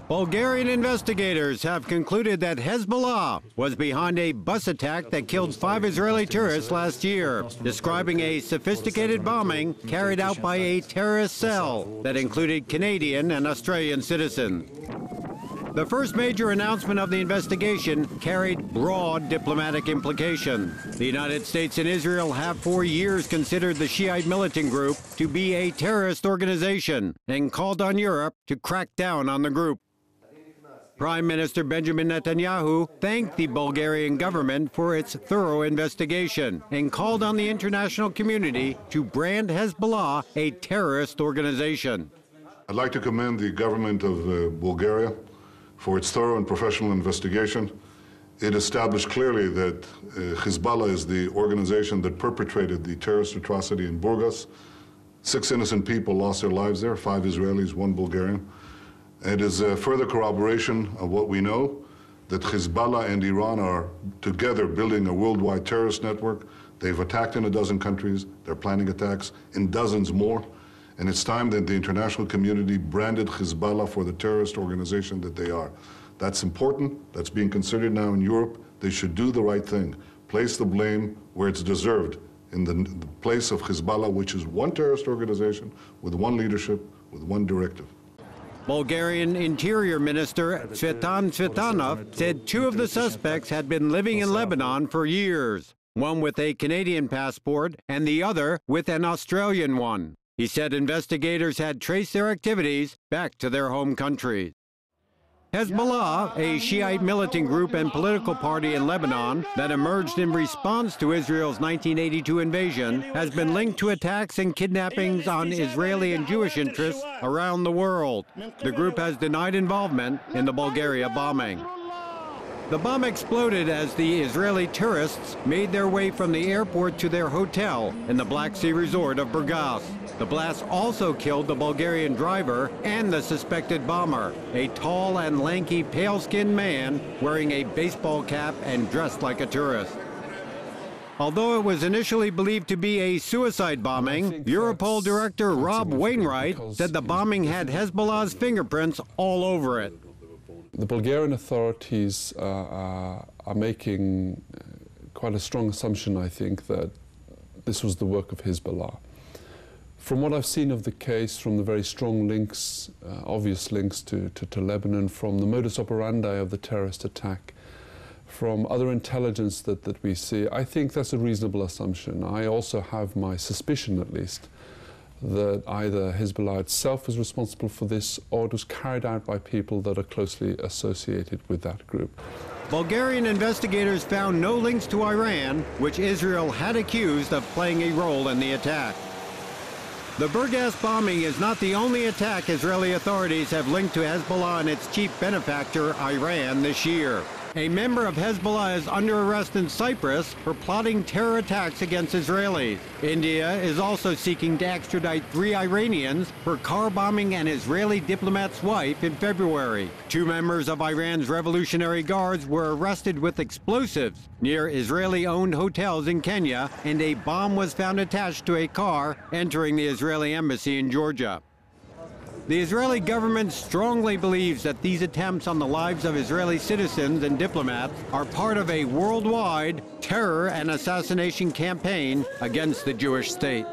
Bulgarian investigators have concluded that Hezbollah was behind a bus attack that killed 5 Israeli tourists last year, describing a sophisticated bombing carried out by a terrorist cell that included Canadian and Australian citizens. The first major announcement of the investigation carried broad diplomatic implications. The United States and Israel have for years considered the Shiite militant group to be a terrorist organization and called on Europe to crack down on the group. Prime Minister Benjamin Netanyahu thanked the Bulgarian government for its thorough investigation and called on the international community to brand Hezbollah a terrorist organization. I'd like to commend the government of Bulgaria for its thorough and professional investigation. It established clearly that Hezbollah is the organization that perpetrated the terrorist atrocity in Burgas. 6 innocent people lost their lives there, 5 Israelis, 1 Bulgarian. It is a further corroboration of what we know, that Hezbollah and Iran are together building a worldwide terrorist network. They've attacked in a dozen countries. They're planning attacks in dozens more. And it's time that the international community branded Hezbollah for the terrorist organization that they are. That's important. That's being considered now in Europe. They should do the right thing. Place the blame where it's deserved, in the place of Hezbollah, which is one terrorist organization with one leadership, with one directive. Bulgarian Interior Minister Tsvetan Tsvetanov said 2 of the suspects had been living in Lebanon for years, one with a Canadian passport and the other with an Australian one. He said investigators had traced their activities back to their home countries. Hezbollah, a Shiite militant group and political party in Lebanon that emerged in response to Israel's 1982 invasion, has been linked to attacks and kidnappings on Israeli and Jewish interests around the world. The group has denied involvement in the Bulgaria bombing. The bomb exploded as the Israeli tourists made their way from the airport to their hotel in the Black Sea resort of Burgas. The blast also killed the Bulgarian driver and the suspected bomber, a tall and lanky, pale-skinned man wearing a baseball cap and dressed like a tourist. Although it was initially believed to be a suicide bombing, Europol Director Rob Wainwright said the bombing had Hezbollah's fingerprints all over it. The Bulgarian authorities are making quite a strong assumption, I think, that this was the work of Hezbollah. From what I've seen of the case, from the very strong links, obvious links to Lebanon, from the modus operandi of the terrorist attack, from other intelligence that we see, I think that's a reasonable assumption. I also have my suspicion, at least, that either Hezbollah itself was responsible for this or it was carried out by people that are closely associated with that group. Bulgarian investigators found no links to Iran, which Israel had accused of playing a role in the attack. The Burgas bombing is not the only attack Israeli authorities have linked to Hezbollah and its chief benefactor, Iran, this year. A member of Hezbollah is under arrest in Cyprus for plotting terror attacks against Israelis. India is also seeking to extradite 3 Iranians for car bombing an Israeli diplomat's wife in February. 2 members of Iran's Revolutionary Guards were arrested with explosives near Israeli-owned hotels in Kenya, and a bomb was found attached to a car entering the Israeli embassy in Georgia. The Israeli government strongly believes that these attempts on the lives of Israeli citizens and diplomats are part of a worldwide terror and assassination campaign against the Jewish state.